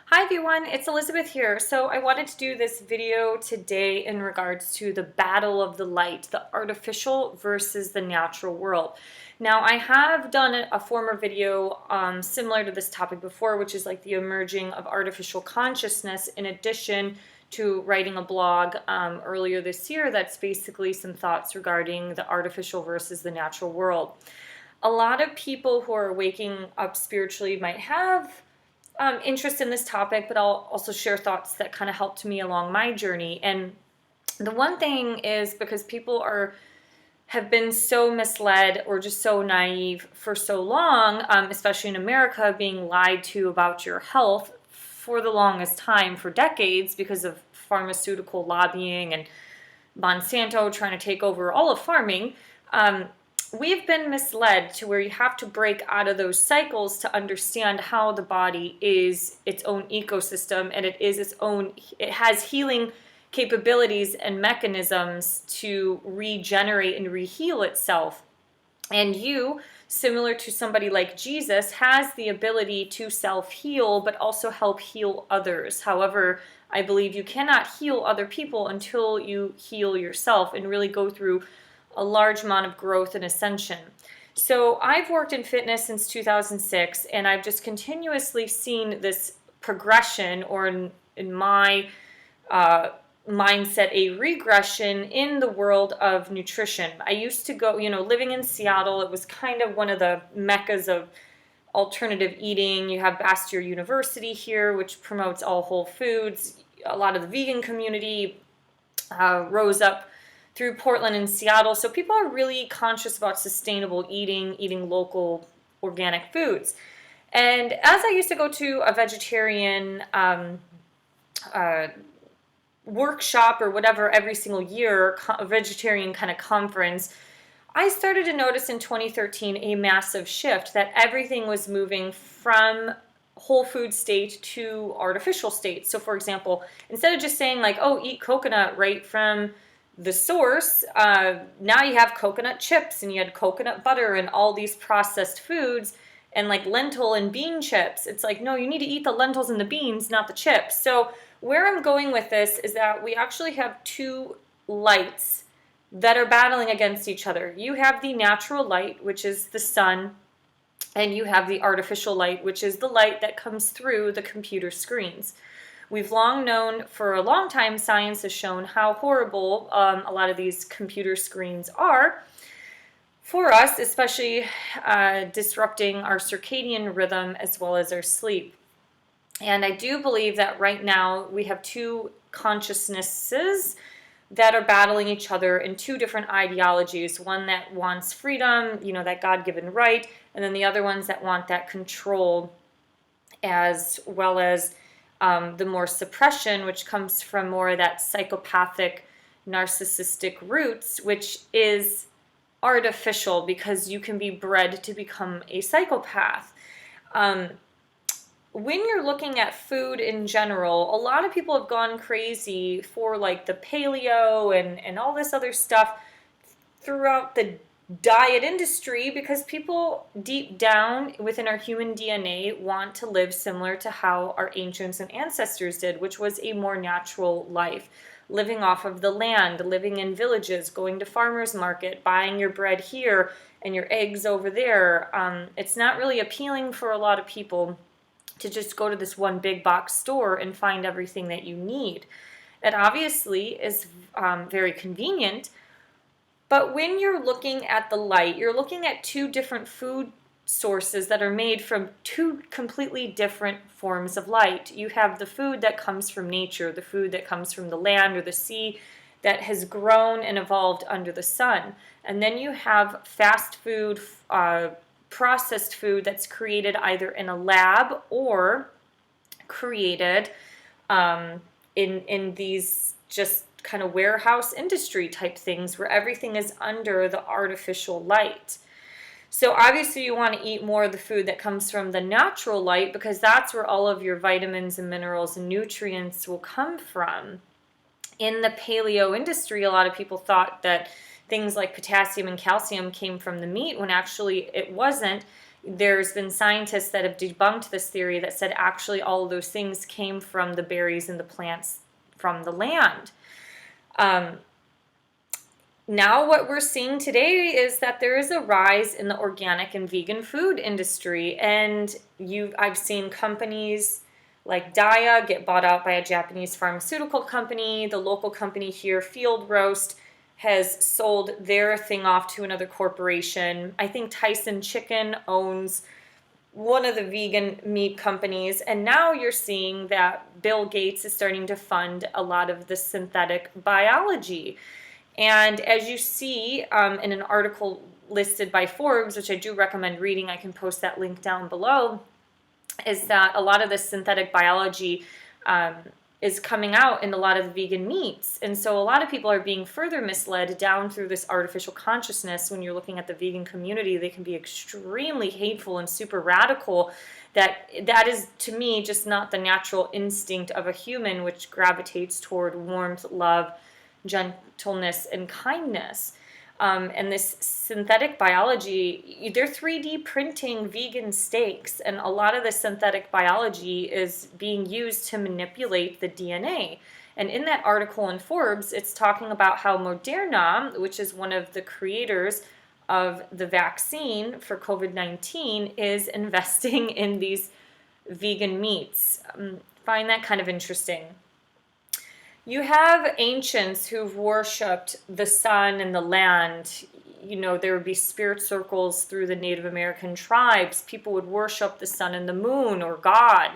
Hi everyone, it's Elizabeth here. So I wanted to do this video today in regards to the battle of the light, the artificial versus the natural world. Now I have done a former video similar to this topic before, which is like the emerging of artificial consciousness, in addition to writing a blog earlier this year that's basically some thoughts regarding the artificial versus the natural world. A lot of people who are waking up spiritually might have interest in this topic, but I'll also share thoughts that kind of helped me along my journey. And the one thing is because people have been so misled or just so naive for so long, especially in America, being lied to about your health for the longest time, for decades, because of pharmaceutical lobbying and Monsanto trying to take over all of farming. We've been misled to where you have to break out of those cycles to understand how the body is its own ecosystem, and it has healing capabilities and mechanisms to regenerate and reheal itself. And you, similar to somebody like Jesus, has the ability to self-heal, but also help heal others. However, I believe you cannot heal other people until you heal yourself and really go through a large amount of growth and ascension. So I've worked in fitness since 2006, and I've just continuously seen this progression, or in my mindset, a regression in the world of nutrition. I used to go, living in Seattle, it was kind of one of the meccas of alternative eating. You have Bastyr University here, which promotes all whole foods. A lot of the vegan community rose up through Portland and Seattle. So people are really conscious about sustainable eating local organic foods. And as I used to go to a vegetarian workshop or whatever every single year, a vegetarian kind of conference, I started to notice in 2013 a massive shift that everything was moving from whole food state to artificial state. So for example, instead of just saying like, oh, eat coconut right from the source, now you have coconut chips and you had coconut butter and all these processed foods and like lentil and bean chips. It's like, no, you need to eat the lentils and the beans, not the chips. So where I'm going with this is that we actually have two lights that are battling against each other. You have the natural light, which is the sun, and you have the artificial light, which is the light that comes through the computer screens. We've long known, for a long time, science has shown how horrible a lot of these computer screens are for us, especially disrupting our circadian rhythm as well as our sleep. And I do believe that right now we have two consciousnesses that are battling each other in two different ideologies. One that wants freedom, that God-given right, and then the other ones that want that control, as well as the more suppression, which comes from more of that psychopathic, narcissistic roots, which is artificial because you can be bred to become a psychopath. When you're looking at food in general, a lot of people have gone crazy for like the paleo and all this other stuff throughout the diet industry, because people deep down within our human DNA want to live similar to how our ancients and ancestors did, which was a more natural life, living off of the land, living in villages, going to farmers market, buying your bread here and your eggs over there. It's not really appealing for a lot of people to just go to this one big box store and find everything that you need. It obviously is very convenient. But when you're looking at the light, you're looking at two different food sources that are made from two completely different forms of light. You have the food that comes from nature, the food that comes from the land or the sea that has grown and evolved under the sun. And then you have fast food, processed food that's created either in a lab or created in these just kind of warehouse industry type things where everything is under the artificial light. So obviously you want to eat more of the food that comes from the natural light, because that's where all of your vitamins and minerals and nutrients will come from. In the paleo industry, a lot of people thought that things like potassium and calcium came from the meat, when actually it wasn't. there's been scientists that have debunked this theory that said actually all of those things came from the berries and the plants from the land. Now what we're seeing today is that there is a rise in the organic and vegan food industry, and I've seen companies like Daiya get bought out by a Japanese pharmaceutical company. The local company here, Field Roast, has sold their thing off to another corporation. I think Tyson Chicken owns one of the vegan meat companies, and now you're seeing that Bill Gates is starting to fund a lot of the synthetic biology. And as you see in an article listed by Forbes, which I do recommend reading, I can post that link down below, is that a lot of this synthetic biology is coming out in a lot of the vegan meats. And so a lot of people are being further misled down through this artificial consciousness. When you're looking at the vegan community, they can be extremely hateful and super radical. That is, to me, just not the natural instinct of a human, which gravitates toward warmth, love, gentleness, and kindness. And this synthetic biology, they're 3D printing vegan steaks, and a lot of the synthetic biology is being used to manipulate the DNA. And in that article in Forbes, it's talking about how Moderna, which is one of the creators of the vaccine for COVID-19, is investing in these vegan meats. Find that kind of interesting. You have ancients who've worshipped the sun and the land. You know, there would be spirit circles through the Native American tribes. People would worship the sun and the moon, or God,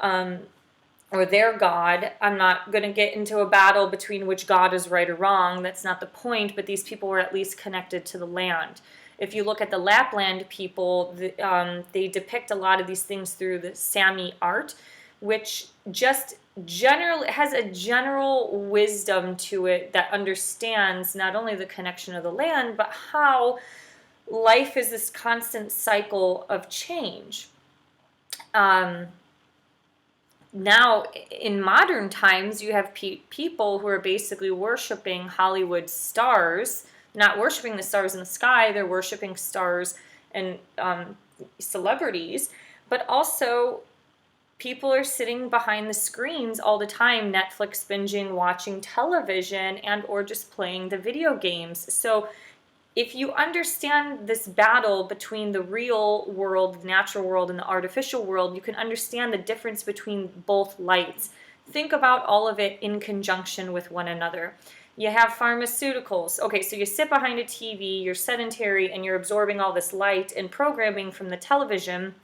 or their God. I'm not going to get into a battle between which God is right or wrong. That's not the point, but these people were at least connected to the land. If you look at the Lapland people, they depict a lot of these things through the Sami art, which just generally has a general wisdom to it that understands not only the connection of the land, but how life is this constant cycle of change. Now, in modern times, you have people who are basically worshiping Hollywood stars, not worshiping the stars in the sky, they're worshiping stars and celebrities, but also people are sitting behind the screens all the time, Netflix binging, watching television, and or just playing the video games. So if you understand this battle between the real world, the natural world, and the artificial world, you can understand the difference between both lights. Think about all of it in conjunction with one another. You have pharmaceuticals. Okay, so you sit behind a TV, you're sedentary, and you're absorbing all this light and programming from the television,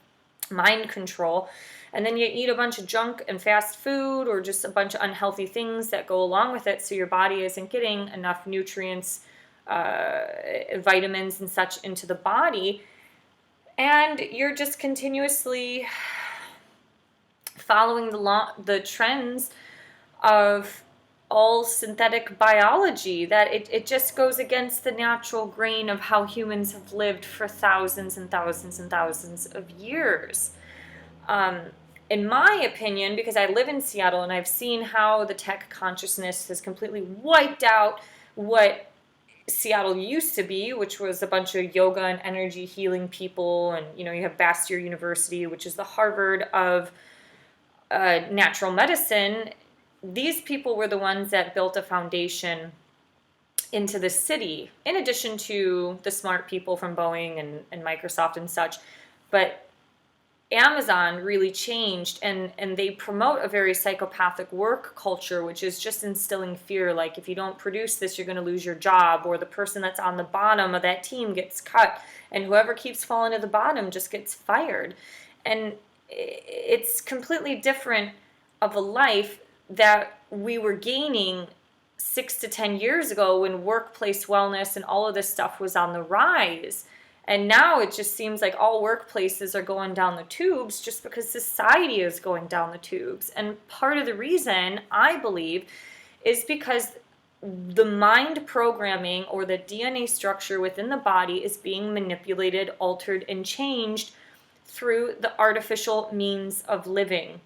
mind control. And then you eat a bunch of junk and fast food, or just a bunch of unhealthy things that go along with it, so your body isn't getting enough nutrients, vitamins and such into the body. And you're just continuously following the trends of all synthetic biology, that it just goes against the natural grain of how humans have lived for thousands and thousands and thousands of years. In my opinion, because I live in Seattle and I've seen how the tech consciousness has completely wiped out what Seattle used to be, which was a bunch of yoga and energy healing people. And, you know, you have Bastyr University, which is the Harvard of natural medicine. These people were the ones that built a foundation into the city, in addition to the smart people from Boeing and Microsoft and such. But Amazon really changed, and they promote a very psychopathic work culture, which is just instilling fear. Like, if you don't produce this, you're going to lose your job, or the person that's on the bottom of that team gets cut, and whoever keeps falling to the bottom just gets fired. And it's completely different of a life that we were gaining 6 to 10 years ago, when workplace wellness and all of this stuff was on the rise. And now it just seems like all workplaces are going down the tubes just because society is going down the tubes. And part of the reason, I believe, is because the mind programming, or the DNA structure within the body, is being manipulated, altered, and changed through the artificial means of living.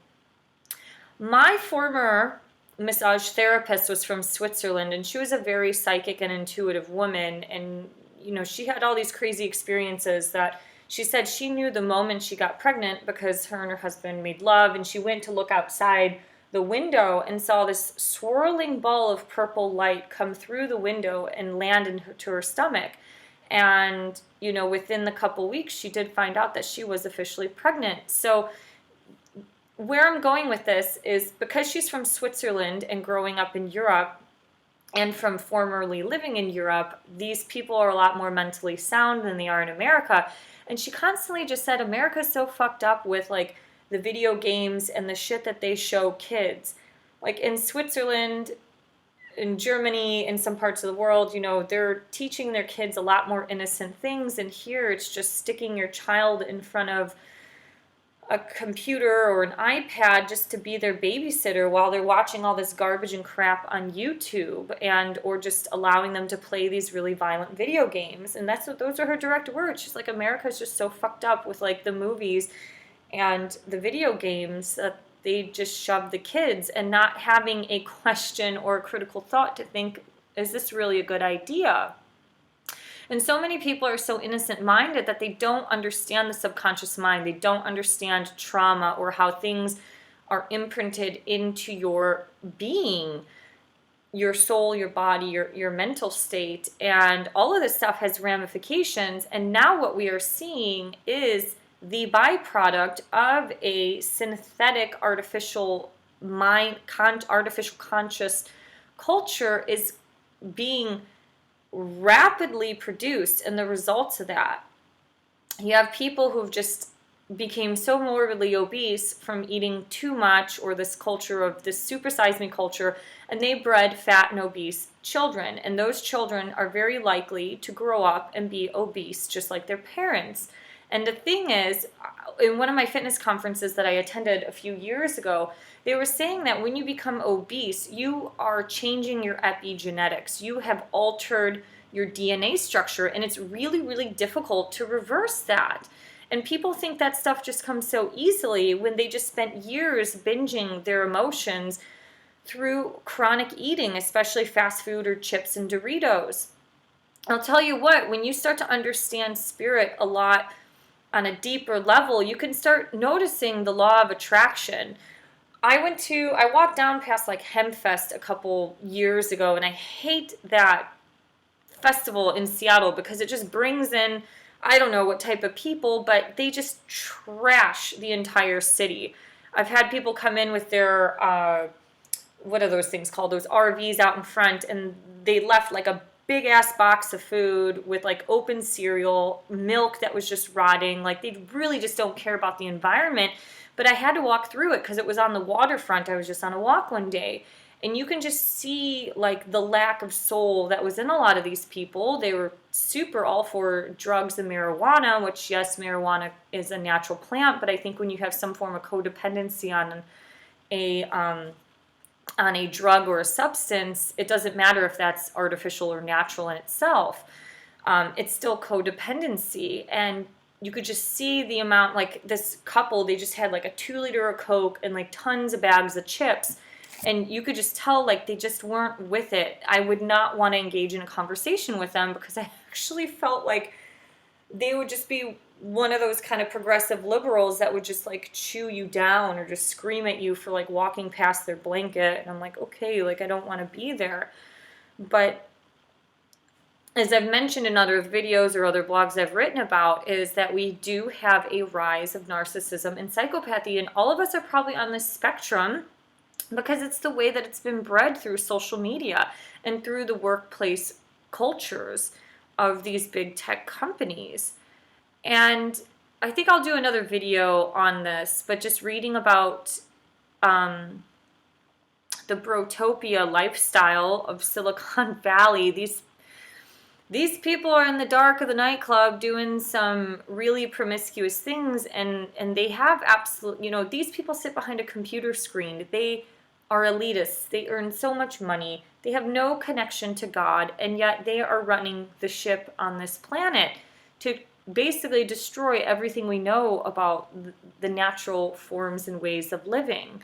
My former massage therapist was from Switzerland, and she was a very psychic and intuitive woman, and you know, she had all these crazy experiences that She said she knew the moment she got pregnant because her and her husband made love, and she went to look outside the window and saw this swirling ball of purple light come through the window and land into her stomach. And, you know, within the couple weeks, she did find out that she was officially pregnant. So where I'm going with this is because she's from Switzerland and growing up in Europe, and from formerly living in Europe, these people are a lot more mentally sound than they are in America. And she constantly just said, America's so fucked up with like the video games and the shit that they show kids. Like in Switzerland, in Germany, in some parts of the world, you know, they're teaching their kids a lot more innocent things. And here it's just sticking your child in front of a computer or an iPad just to be their babysitter while they're watching all this garbage and crap on YouTube, and or just allowing them to play these really violent video games. And those are her direct words. She's like, America's just so fucked up with like the movies and the video games that they just shove the kids, and not having a question or a critical thought to think, is this really a good idea? And so many people are so innocent-minded that they don't understand the subconscious mind. They don't understand trauma or how things are imprinted into your being, your soul, your body, your mental state. And all of this stuff has ramifications. And now what we are seeing is the byproduct of a synthetic artificial mind, artificial conscious culture is being rapidly produced, and the results of that, you have people who've just became so morbidly obese from eating too much, or this culture of this supersize me culture, and they bred fat and obese children, and those children are very likely to grow up and be obese just like their parents. And the thing is, in one of my fitness conferences that I attended a few years ago, they were saying that when you become obese, you are changing your epigenetics. You have altered your DNA structure, and it's really, really difficult to reverse that. And people think that stuff just comes so easily when they just spent years binging their emotions through chronic eating, especially fast food or chips and Doritos. I'll tell you what, when you start to understand spirit a lot on a deeper level, you can start noticing the law of attraction. I walked down past like Hempfest a couple years ago, and I hate that festival in Seattle because it just brings in, I don't know what type of people, but they just trash the entire city. I've had people come in with their, what are those things called? Those RVs out in front, and they left like a big ass box of food with like open cereal, milk that was just rotting. Like they really just don't care about the environment. But I had to walk through it because it was on the waterfront. I was just on a walk one day. And you can just see like the lack of soul that was in a lot of these people. They were super all for drugs and marijuana, which yes, marijuana is a natural plant. But I think when you have some form of codependency on a drug or a substance, it doesn't matter if that's artificial or natural in itself. It's still codependency. And you could just see the amount, like this couple, they just had like a 2 liter of Coke and like tons of bags of chips. And you could just tell like they just weren't with it. I would not want to engage in a conversation with them because I actually felt like they would just be one of those kind of progressive liberals that would just like chew you down or just scream at you for like walking past their blanket. And I'm like, okay, like I don't want to be there. But as I've mentioned in other videos or other blogs I've written about, is that we do have a rise of narcissism and psychopathy, and all of us are probably on this spectrum because it's the way that it's been bred through social media and through the workplace cultures of these big tech companies. And I think I'll do another video on this, but just reading about the brotopia lifestyle of Silicon Valley, these people are in the dark of the nightclub doing some really promiscuous things, and they have absolute, these people sit behind a computer screen. They are elitists. They earn so much money. They have no connection to God, and yet they are running the ship on this planet to basically destroy everything we know about the natural forms and ways of living.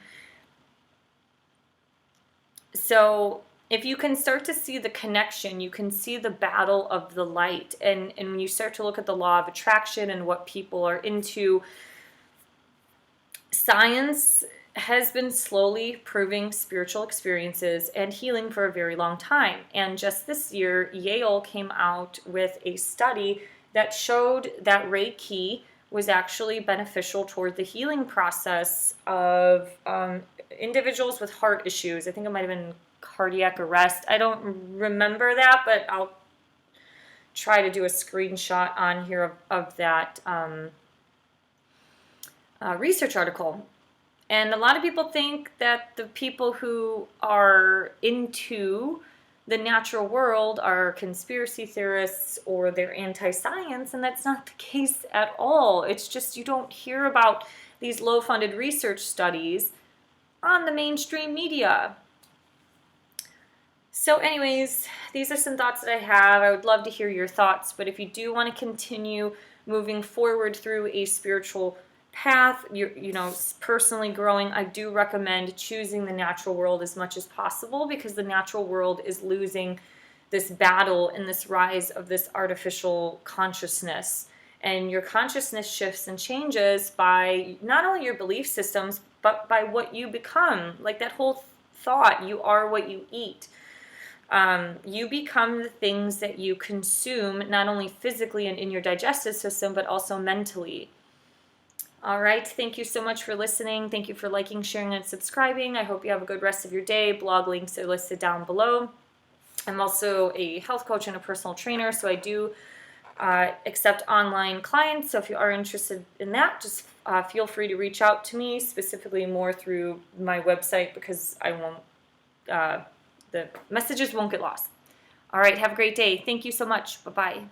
So if you can start to see the connection, you can see the battle of the light. And when you start to look at the law of attraction and what people are into, science has been slowly proving spiritual experiences and healing for a very long time. And just this year, Yale came out with a study that showed that Reiki was actually beneficial toward the healing process of individuals with heart issues. I think it might have been cardiac arrest. I don't remember that, but I'll try to do a screenshot on here of that research article. And a lot of people think that the people who are into the natural world are conspiracy theorists or they're anti-science, and that's not the case at all. It's just you don't hear about these low-funded research studies on the mainstream media. So anyways, these are some thoughts that I have. I would love to hear your thoughts, but if you do want to continue moving forward through a spiritual path, personally growing, I do recommend choosing the natural world as much as possible, because the natural world is losing this battle and this rise of this artificial consciousness. And your consciousness shifts and changes by not only your belief systems, but by what you become. Like that whole thought, you are what you eat. You become the things that you consume, not only physically and in your digestive system, but also mentally. All right, thank you so much for listening. Thank you for liking, sharing, and subscribing. I hope you have a good rest of your day. Blog links are listed down below. I'm also a health coach and a personal trainer, so I do accept online clients. So if you are interested in that, just feel free to reach out to me, specifically more through my website, because I won't, the messages won't get lost. All right, have a great day. Thank you so much. Bye-bye.